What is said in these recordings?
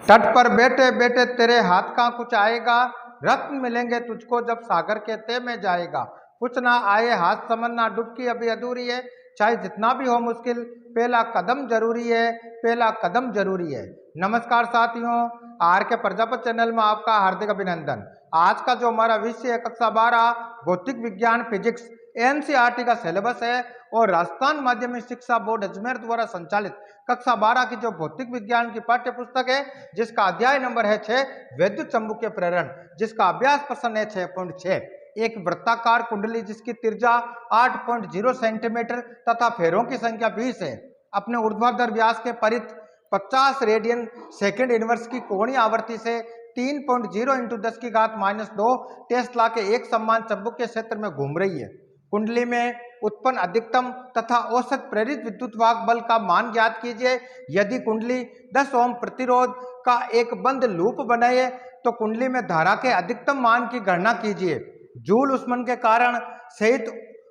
तट पर बैठे बैठे तेरे हाथ का कुछ आएगा, रत्न मिलेंगे तुझको जब सागर के तह में जाएगा। कुछ ना आए हाथ समझना डुबकी अभी अधूरी है, चाहे जितना भी हो मुश्किल पहला कदम जरूरी है, पहला कदम जरूरी है। नमस्कार साथियों, आर के प्रजापत चैनल में आपका हार्दिक अभिनंदन। आज का जो हमारा विषय है कक्षा 12 भौतिक विज्ञान फिजिक्स एनसीईआरटी का सिलेबस है और राजस्थान माध्यमिक शिक्षा बोर्ड अजमेर द्वारा संचालित कक्षा 12 की जो भौतिक विज्ञान की पाठ्य पुस्तक है, जिसका अध्याय नंबर है 6 वैद्युत चुंबकीय प्रेरण, जिसका अभ्यास प्रश्न है 6.6। एक वृत्ताकार कुंडली जिसकी त्रिज्या 8.0 सेंटीमीटर तथा फेरों की संख्या 20 है, अपने ऊर्ध्वाधर व्यास के परित 50 रेडियन सेकेंड इनवर्स की कोणीय आवृत्ति से 3.0 इंटू 10 की घात -2 टेस्ला के एक समान चुंबकीय क्षेत्र में घूम रही है। कुंडली में उत्पन्न अधिकतम तथा औसत प्रेरित विद्युत वाहक बल का मान ज्ञात कीजिए। यदि कुंडली 10 ओम प्रतिरोध का एक बंद लूप बनाए तो कुंडली में धारा के अधिकतम मान की गणना कीजिए। जूल उष्मन के कारण सहित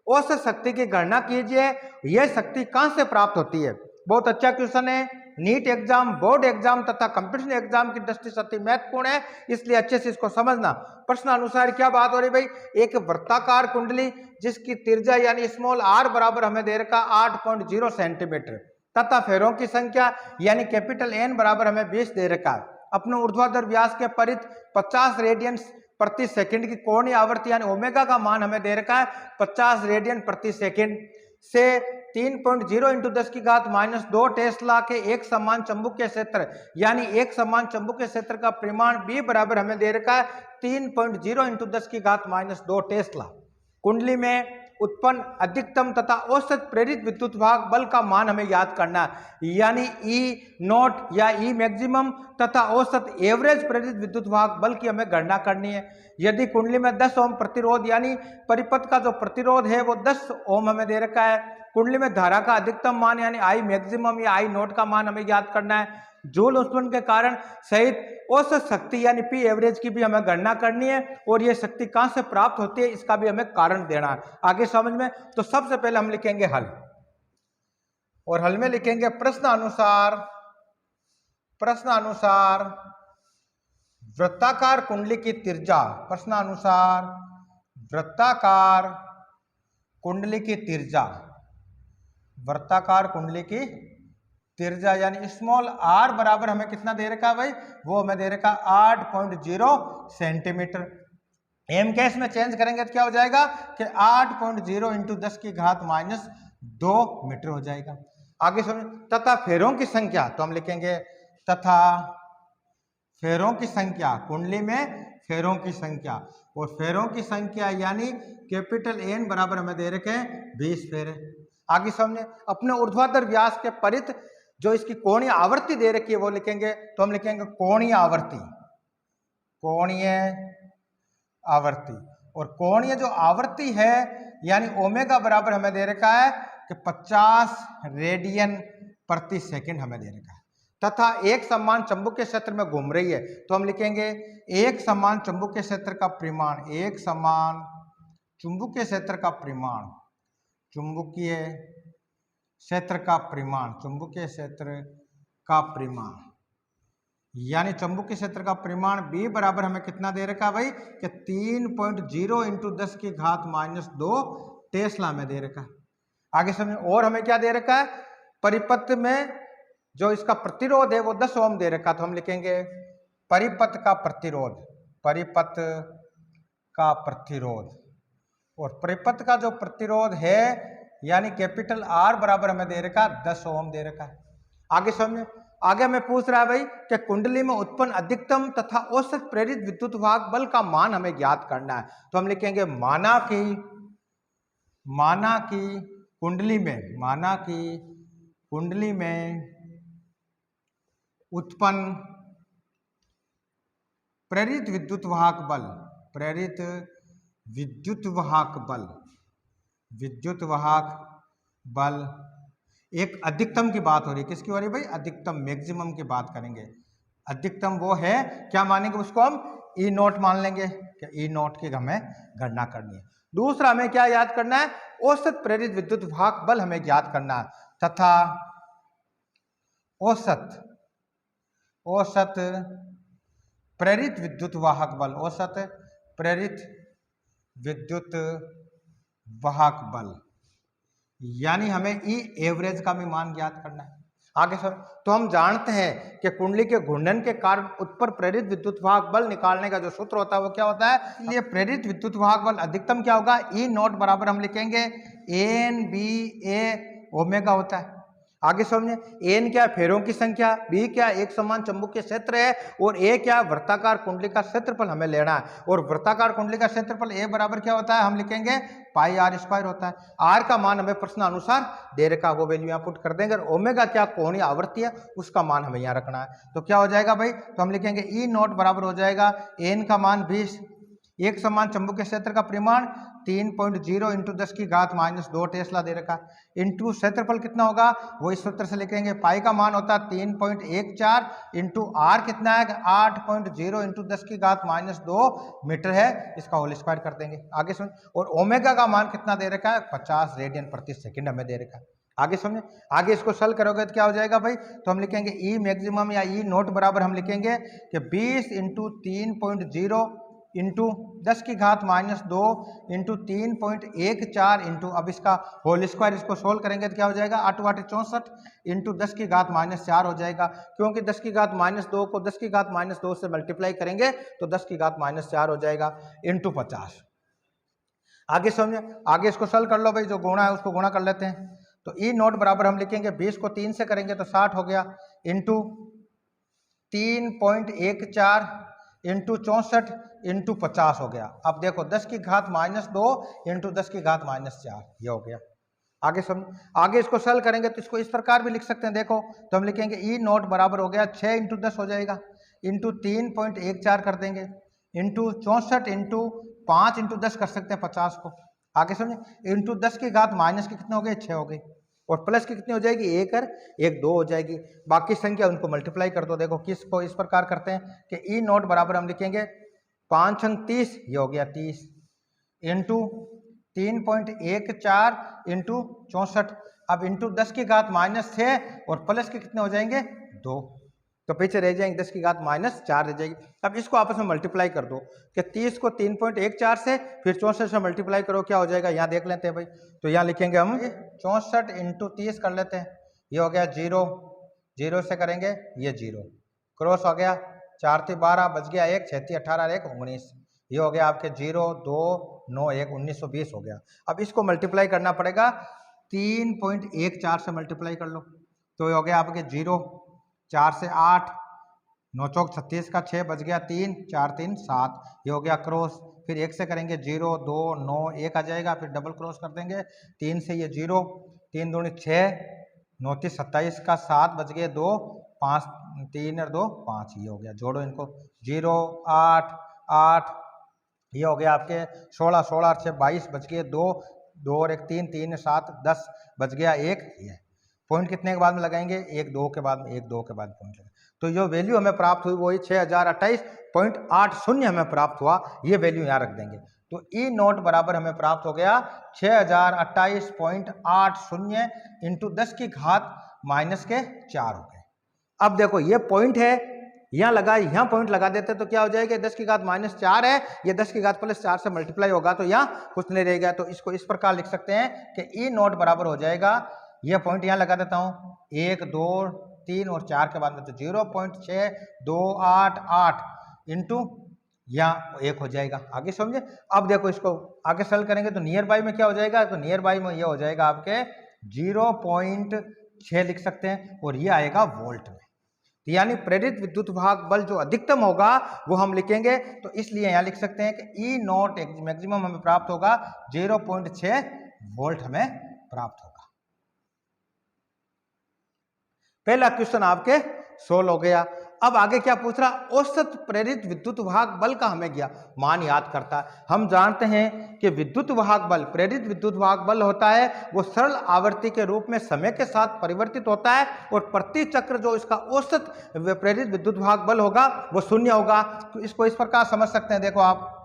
औसत शक्ति की गणना कीजिए। यह शक्ति कहां से प्राप्त होती है? बहुत अच्छा क्वेश्चन है। नीट एग्जाम, बोर्ड एग्जाम तथा कंपटीशन एग्जाम की दृष्टि से अति महत्वपूर्ण है, इसलिए अच्छे से इसको समझना। प्रश्न अनुसार क्या बात हो रही भाई? एक वृत्ताकार कुंडली जिसकी त्रिज्या यानी स्मॉल आर बराबर हमें दे रखा 8.0 सेंटीमीटर तथा फेरों की संख्या यानी कैपिटल एन बराबर हमें 20 दे रखा है। अपने ऊर्ध्वाधर व्यास के परित 50 रेडियन प्रति सेकंड की कोणीय आवृत्ति यानी ओमेगा का मान हमें दे रखा है 50 रेडियन प्रति सेकंड से 3.0 इंटू 10 की घात -2 टेस्ला के एक समान चुंबकीय क्षेत्र यानी एक समान चुंबकीय क्षेत्र का परिमाण B बराबर हमें दे रखा है 3.0 इंटू 10 की घात -2 टेस्ला। कुंडली में उत्पन्न अधिकतम तथा औसत प्रेरित विद्युत वाहक बल का मान हमें याद करना है, यानी E नॉट या E मैक्सिमम तथा औसत एवरेज प्रेरित विद्युत वाहक बल की हमें गणना करनी है। यदि कुंडली में 10 ओम प्रतिरोध यानी परिपथ का जो प्रतिरोध है वो 10 ओम हमें दे रखा है। कुंडली में धारा का अधिकतम मान यानी I मैक्सिमम या I नॉट का मान हमें याद करना है। जूल उष्मन के कारण सहित औसत शक्ति यानी पी एवरेज की भी हमें गणना करनी है और यह शक्ति कहां से प्राप्त होती है इसका भी हमें कारण देना है आगे समझ में। तो सबसे पहले हम लिखेंगे हल, और हल में लिखेंगे प्रश्न अनुसार वृत्ताकार कुंडली की त्रिज्या, प्रश्न अनुसार वृत्ताकार कुंडली की त्रिज्या, वृत्ताकार कुंडली की त्रिज्या यानी स्मॉल आर बराबर हमें कितना दे रखा है भाई? वो हमें दे रखा 8.0 सेंटीमीटर। एम के इसमें चेंज करेंगे तो क्या हो जाएगा कि 8.0 इंटू 10 की घात -2 मीटर हो जाएगा। आगे समझ। तथा फेरों की संख्या, तो हम लिखेंगे तथा फेरों की संख्या, कुंडली में फेरों की संख्या, और फेरों की संख्या यानी कैपिटल एन बराबर हमें दे रखे हैं 20 फेरे। आगे समझे। अपने ऊर्ध्वाधर व्यास के परित जो इसकी कोणीय आवृत्ति दे रखी है वो लिखेंगे, तो हम लिखेंगे कोणीय आवृत्ति, कोणीय आवृत्ति, और कोणीय जो आवृत्ति है यानी ओमेगा बराबर हमें दे रखा है कि 50 रेडियन प्रति सेकंड हमें दे रखा है तथा एक समान चुंबकीय क्षेत्र में घूम रही है, तो हम लिखेंगे एक समान चुंबकीय क्षेत्र का परिमाण, एक समान चुंबकीय क्षेत्र का परिमाण, चुंबकीय क्षेत्र का परिमाण, चुंबकीय क्षेत्र का परिमाण यानी चुंबकीय क्षेत्र का परिमाण B बराबर हमें कितना दे रखा है भाई कि 3.0 इंटू 10 की घात -2 टेस्ला में दे रखा है। आगे समझ। और हमें क्या दे रखा है? परिपथ में जो इसका प्रतिरोध है वो 10 ओम दे रखा, तो हम लिखेंगे परिपथ का प्रतिरोध, परिपथ का प्रतिरोध, और परिपथ का जो प्रतिरोध है यानी कैपिटल आर बराबर हमें दे रखा 10 ओम दे रखा है। आगे समझ। आगे हमें पूछ रहा है भाई कि कुंडली में उत्पन्न अधिकतम तथा औसत प्रेरित विद्युत वाहक बल का मान हमें ज्ञात करना है, तो हम लिखेंगे माना कि कुंडली में उत्पन्न प्रेरित विद्युत वाहक बल, प्रेरित विद्युत वाहक बल एक अधिकतम की बात हो रही है। किसकी हो रही है भाई? अधिकतम, मैक्सिमम की बात करेंगे। अधिकतम वो है, क्या मानेंगे उसको हम? ई नॉट मान लेंगे कि ई नॉट की हमें गणना करनी है। दूसरा हमें क्या याद करना है? औसत प्रेरित विद्युत वाहक बल हमें ज्ञात करना है तथा औसत औसत प्रेरित विद्युत वाहक बल, औसत प्रेरित विद्युत वाहक बल, यानी हमें ई एवरेज का भी मान ज्ञात करना है। आगे सर, तो हम जानते हैं कि कुंडली के घूर्णन के कारण उत्पन्न प्रेरित विद्युत वाहक बल निकालने का जो सूत्र होता है वो क्या होता है, इसलिए प्रेरित विद्युत वाहक बल अधिकतम क्या होगा, ई नॉट बराबर हम लिखेंगे एन बी ए ओमेगा होता है। आगे समझे, एन क्या फेरों की संख्या, बी क्या एक समान चुंबकीय क्षेत्र है, और ए क्या वृत्ताकार कुंडली का क्षेत्रफल हमें लेना है। और वृत्ताकार कुंडली का क्षेत्रफल ए बराबर क्या होता है, हम लिखेंगे पाई आर स्क्वायर होता है। आर का मान हमें प्रश्न अनुसार दे रखा, वो वैल्यू यहाँ पुट कर देंगे। और ओमेगा क्या कोणीय आवृत्ति है, उसका मान हमें यहाँ रखना है। तो क्या हो जाएगा भाई, तो हम लिखेंगे ई नॉट बराबर हो जाएगा एन का मान 20, एक समान चुंबकीय क्षेत्र का परिमाण 3.0 इंटू 10 की घात -2 टेस्ला दे रखा, इंटू क्षेत्रफल कितना होगा वो इस सूत्र से लिखेंगे। पाई का मान होता है 3.14 इंटू आर कितना है 8.0 इंटू 10 की घात -2 मीटर है, इसका होल स्क्वायर कर देंगे। आगे सुन, और ओमेगा का मान कितना दे रखा है 50 रेडियन प्रति सेकंड हमें दे रखा है। आगे समझे, आगे इसको सॉल्व करोगे तो क्या हो जाएगा भाई, तो हम लिखेंगे ई मैक्सिमम या ई नोट बराबर हम लिखेंगे कि 20 इंटू 3.0 इंटू 10 की घात -2 इंटू 3.14 इंटू, अब इसका होल स्क्वायर इसको सोल्व करेंगे तो क्या हो जाएगा 8 वाटे 64 इंटू 10 की घात -4 हो जाएगा, क्योंकि 10 की घात -2 को 10 की घात -2 से मल्टीप्लाई करेंगे तो 10 की घात -4 हो जाएगा इंटू 50। आगे समझे, आगे इसको सॉल्व कर लो भाई, जो गुणा है उसको गुणा कर लेते हैं। तो ई नोट बराबर हम लिखेंगे 20 को 3 से करेंगे तो 60 हो गया, इंटू 3.14 इंटू 64 इंटू 50 हो गया। अब देखो 10 की घात -2 इंटू 10 की घात -4 ये हो गया। आगे समझ, आगे इसको सॉल्व करेंगे तो इसको इस प्रकार भी लिख सकते हैं, देखो तो हम लिखेंगे ई नोट बराबर हो गया 6 इंटू 10 हो जाएगा, इंटू 3.14 कर देंगे, इंटू 64 इंटू 5 इंटू 10 कर सकते हैं 50 को। आगे समझे, इंटू 10 की घात माइनस की कितने हो गए 6 हो गई, और प्लस की कितनी हो जाएगी 1 और 1 2 हो जाएगी, बाकी संख्या उनको मल्टीप्लाई कर दो। देखो किसको इस प्रकार करते हैं कि ई नोट बराबर हम लिखेंगे 5 अंक 30 ये हो गया 30 इंटू 3.14 इंटू 64, अब इंटू 10 की घात -6 और प्लस के कितने हो जाएंगे 2, तो पीछे रह जाएंगे 10 की घात -4 रह जाएगी। अब इसको आपस में मल्टीप्लाई कर दो कि 30 को 3.14 से फिर 64 से मल्टीप्लाई करो, क्या हो जाएगा यहाँ देख लेते हैं भाई। तो यहाँ लिखेंगे हम 64 इंटू 30 कर लेते हैं, ये हो गया 0, 0 से करेंगे ये 0 क्रॉस हो गया, 4 थी 12 बच गया 1, 6 थी 18 1 19, ये हो गया आपके 0 2 9 1 1920 हो गया। अब इसको मल्टीप्लाई करना पड़ेगा 3.14 से मल्टीप्लाई कर लो, तो ये हो गया आपके 0 4 से 8 9 चौक 36 का 6 बच गया 3 4 3 7, ये हो गया क्रॉस, फिर 1 से करेंगे 0 2 9 1 आ जाएगा, फिर डबल क्रॉस कर देंगे 3 से ये 0 3 दूनी 6 9 3 27 का 7 बच गए 2 5 3 और 2 5, ये हो गया, जोड़ो इनको 0 8 8, ये हो गया आपके 16 16 और 6 22 बच गए 2 2 और 1 3 3 7 10 बच गया 1, ये पॉइंट कितने के बाद में लगाएंगे 1 2 के बाद में 1 2 के बाद पॉइंट लगाएंगे, तो जो वैल्यू हमें प्राप्त हुई वही 6028.80 हमें प्राप्त हुआ, ये वैल्यू यहाँ रख देंगे। तो ई नोट बराबर हमें प्राप्त हो गया 6028.80 इंटू 10 की घात -4 हो गए। अब देखो ये पॉइंट है यहाँ लगा, यहाँ पॉइंट लगा देते तो क्या हो जाएगा 10 की घात -4 है, ये 10 की घात +4 से मल्टीप्लाई होगा तो यहाँ कुछ नहीं रहेगा, तो इसको इस प्रकार लिख सकते हैं कि ई नोट बराबर हो जाएगा, यह पॉइंट यहाँ लगा देता हूँ 1 2 3 और 4 के बाद में, तो 0.6288 इंटू यहाँ 1 हो जाएगा। आगे समझे, अब देखो इसको आगे सॉल्व करेंगे तो नियर बाई में क्या हो जाएगा, तो नियर बाई में ये हो जाएगा आपके 0.6 लिख सकते हैं, और ये आएगा वोल्ट में, यानी प्रेरित विद्युत वाहक बल जो अधिकतम होगा वो हम लिखेंगे, तो इसलिए यहाँ लिख सकते हैं कि ई नॉट मैक्सिमम हमें प्राप्त होगा 0.6 वोल्ट हमें प्राप्त होगा। पहला क्वेश्चन आपके सोल्व हो गया। अब आगे क्या पूछ रहा, औसत प्रेरित विद्युत वाहक बल का हमें क्या मान याद करता है। हम जानते हैं कि विद्युत वाहक बल, प्रेरित विद्युत वाहक बल होता है वो सरल आवर्ती के रूप में समय के साथ परिवर्तित होता है, और प्रति चक्र जो इसका औसत प्रेरित विद्युत वाहक बल होगा वो 0 होगा। तो इसको इस प्रकार समझ सकते हैं, देखो आप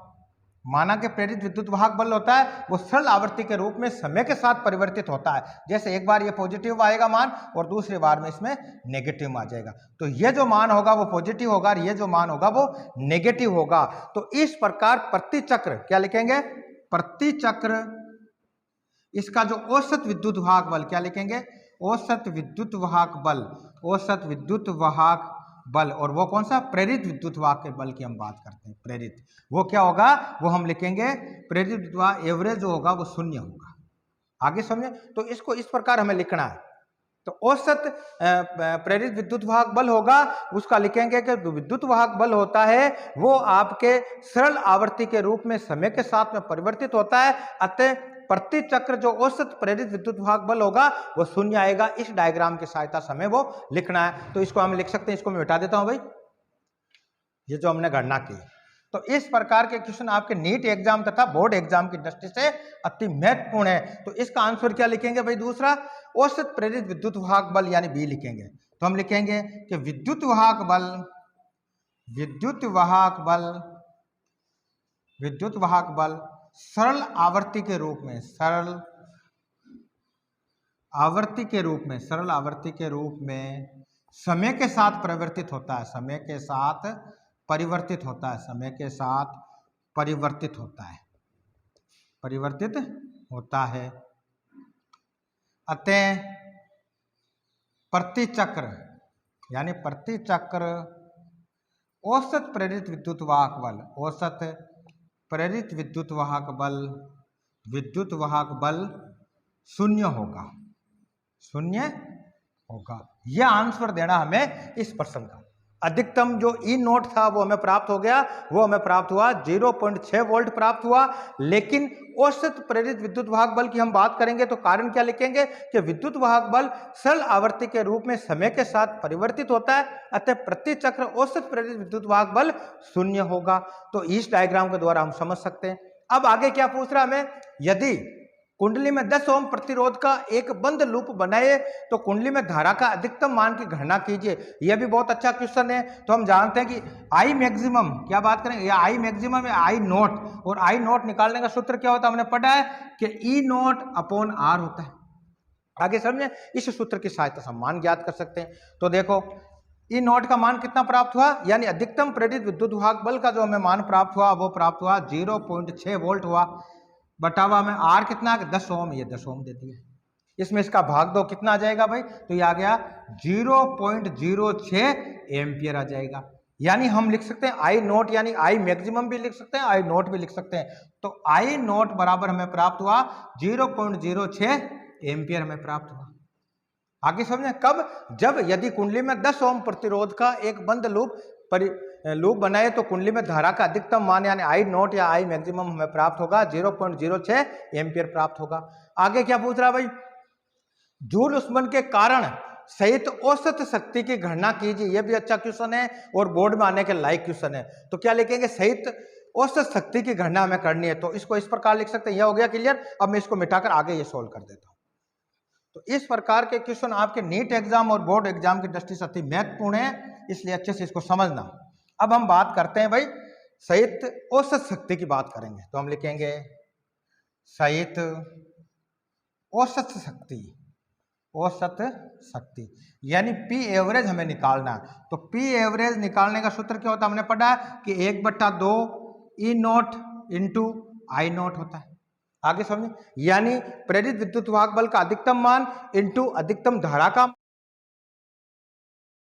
माना कि प्रेरित विद्युत वाहक बल होता है वो सरल आवर्ती के रूप में समय के साथ परिवर्तित होता है। जैसे एक बार ये पॉजिटिव आएगा मान और दूसरी बार में इसमें नेगेटिव आ जाएगा, तो ये जो मान होगा वो पॉजिटिव होगा और ये जो मान होगा वो नेगेटिव होगा। तो इस प्रकार प्रति चक्र क्या लिखेंगे, प्रति चक्र इसका जो औसत विद्युत वाहक बल क्या लिखेंगे, औसत विद्युत वाहक बल, औसत विद्युत वाहक बल, और वो कौन सा, प्रेरित विद्युत वाहक के बल की हम बात करते हैं। प्रेरित वो क्या होगा, वो हम लिखेंगे प्रेरित विद्युत वाहक एवरेज जो होगा वो 0 होगा। आगे समझे, तो इसको इस प्रकार हमें लिखना है। तो औसत प्रेरित विद्युत वाहक बल होगा, उसका लिखेंगे कि विद्युत वाहक बल होता है वो आपके सरल आवर्ती के रूप में समय के साथ में परिवर्तित होता है, अतः प्रति चक्र जो औसत प्रेरित विद्युत वाहक बल होगा वो 0 आएगा। इस डायग्राम की सहायता से हमें वो लिखना है। तो इसको हम लिख सकते हैं, इसको मैं मिटा देता हूं भाई, ये जो हमने गणना की। तो इस प्रकार के क्वेश्चन आपके नीट एग्जाम तथा बोर्ड एग्जाम की दृष्टि से अति महत्वपूर्ण है। तो इसका आंसर क्या लिखेंगे भाई, दूसरा औसत प्रेरित विद्युत वाहक बल यानी बी लिखेंगे। तो हम लिखेंगे कि विद्युत वाहक बल, विद्युत वाहक बल, विद्युत वाहक बल सरल आवर्ती के रूप में, सरल आवर्ती के रूप में, सरल आवर्ती के रूप में समय के साथ परिवर्तित होता है, समय के साथ परिवर्तित होता है, समय के साथ परिवर्तित होता है, परिवर्तित होता है। अतः प्रति चक्र यानी प्रति चक्र औसत प्रेरित विद्युत वाहक बल, औसत प्रेरित विद्युत वाहक बल, विद्युत वाहक बल 0 होगा, 0 होगा। यह आंसर देना हमें इस प्रश्न का। अधिकतम जो ई नोट था वो हमें प्राप्त हो गया, वो हमें प्राप्त हुआ 0.6 वोल्ट प्राप्त हुआ। लेकिन औसत प्रेरित विद्युत वाहक बल की हम बात करेंगे तो कारण क्या लिखेंगे कि विद्युत वाहक बल सरल आवर्ती के रूप में समय के साथ परिवर्तित होता है, अतः प्रति चक्र औसत प्रेरित विद्युत वाहक बल 0 होगा। तो इस डायग्राम के द्वारा हम समझ सकते हैं। अब आगे क्या पूछ रहा है हमें, यदि कुंडली में 10 ओम प्रतिरोध का एक बंद लूप बनाए तो कुंडली में धारा का अधिकतम मान की गणना कीजिए। यह भी बहुत अच्छा क्वेश्चन है। तो हम जानते हैं कि आई मैक्सिमम, क्या बात करें, या आई मैक्सिमम या आई नोट, और आई नोट निकालने का सूत्र क्या होता है, हमने पढ़ा है कि ई नोट अपॉन आर होता है। आगे समझे, इस सूत्र की सहायता से हम मान ज्ञात कर सकते हैं। तो देखो ई नोट का मान कितना प्राप्त हुआ, यानी अधिकतम प्रेरित विद्युत वाहक बल का जो हमें मान प्राप्त हुआ वो प्राप्त हुआ 0.6 वोल्ट हुआ। बटावा में आर कितना, 10 ओम, ये 10 ओम दे दिया। इसमें इसका भाग दो, कितना आ जाएगा भाई, तो ये आ गया 0.06 एम्पियर आ जाएगा। यानी हम लिख सकते हैं आई नोट, यानी आई मैक्सिमम भी लिख सकते हैं, आई नोट भी लिख सकते हैं। तो आई नोट बराबर हमें प्राप्त हुआ 0.06 एम्पियर हमें प्राप्त हुआ। आगे समझे, कब, जब यदि कुंडली में 10 ओम प्रतिरोध का एक बंद लूप बनाए तो कुंडली में धारा का अधिकतम मान यानी आई नोट या आई मैक्सिमम हमें प्राप्त होगा 0.06 एम्पियर प्राप्त होगा। आगे क्या पूछ रहा भाई, जूल उष्मन के कारण सहित औसत शक्ति की गणना कीजिए। यह भी अच्छा क्वेश्चन है और बोर्ड में आने के लायक क्वेश्चन है। तो क्या लिखेंगे, सहित औसत शक्ति की गणना हमें करनी है। तो इसको इस प्रकार लिख सकते हैं, यह हो गया क्लियर। अब मैं इसको मिटाकर आगे ये सोल्व कर देता हूं। तो इस प्रकार के क्वेश्चन आपके नीट एग्जाम और बोर्ड एग्जाम की दृष्टि से अति महत्वपूर्ण है, इसलिए अच्छे से इसको समझना। अब हम बात करते हैं भाई सहित औसत शक्ति की बात करेंगे। तो हम लिखेंगे सहित औसत शक्ति, औसत शक्ति यानी पी एवरेज हमें निकालना है। तो पी एवरेज निकालने का सूत्र क्या होता है, हमने पढ़ा कि 1/2 ई नोट इंटू आई नोट होता है। आगे समझे, यानी प्रेरित विद्युत वाहक बल का अधिकतम मान इंटू अधिकतम धारा का,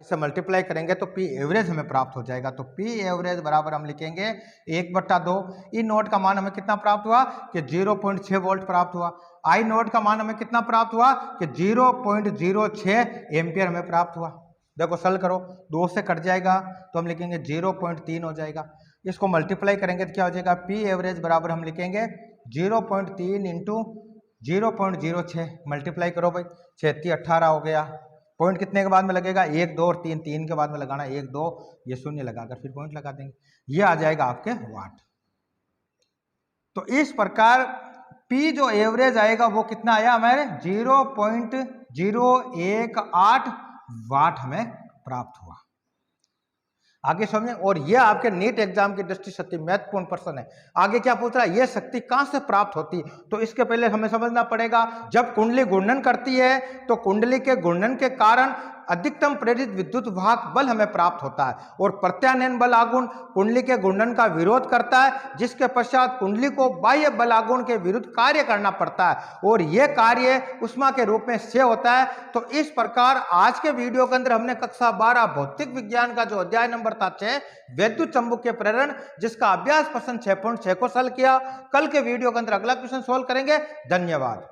इसे मल्टीप्लाई करेंगे तो पी एवरेज हमें प्राप्त हो जाएगा। तो पी एवरेज बराबर हम लिखेंगे 1/2। ई नोट का मान हमें कितना प्राप्त हुआ कि 0.6 वोल्ट प्राप्त हुआ। आई नोट का मान हमें कितना प्राप्त हुआ कि 0.06 एम्पियर हमें प्राप्त हुआ। देखो सल करो, 2 से कट जाएगा तो हम लिखेंगे 0.3 हो जाएगा। इसको मल्टीप्लाई करेंगे तो क्या हो जाएगा, पी एवरेज बराबर हम लिखेंगे 0.3 इंटू 0.06, मल्टीप्लाई करो भाई, 36 18 हो गया। पॉइंट कितने के बाद में लगेगा, 1 2 और 3, 3 के बाद में लगाना 1 2, ये शून्य लगाकर फिर पॉइंट लगा देंगे, ये आ जाएगा आपके वाट। तो इस प्रकार P जो एवरेज आएगा वो कितना आया हमारे 0.018 वाट हमें प्राप्त हुआ। आगे समझें। और ये आपके नीट एग्जाम की दृष्टि से अति महत्वपूर्ण प्रश्न है। आगे क्या पूछ रहा है, ये शक्ति कहां से प्राप्त होती है, तो इसके पहले हमें समझना पड़ेगा। जब कुंडली घूर्णन करती है तो कुंडली के घूर्णन के कारण अधिकतम प्रेरित विद्युत वाहक बल हमें प्राप्त होता है, और प्रत्यानयन बल आघूर्ण कुंडली के घूर्णन का विरोध करता है, जिसके पश्चात कुंडली को बाह्य बल आघूर्ण के विरुद्ध कार्य करना पड़ता है, और यह कार्य उष्मा के रूप में क्षय होता है। तो इस प्रकार आज के वीडियो के अंदर हमने कक्षा 12 भौतिक विज्ञान का जो अध्याय नंबर था 6 विद्युत चुंबकीय प्रेरण, जिसका अभ्यास प्रश्न 6.6 को सॉल्व किया। कल के वीडियो के अंदर अगला क्वेश्चन सोल्व करेंगे। धन्यवाद।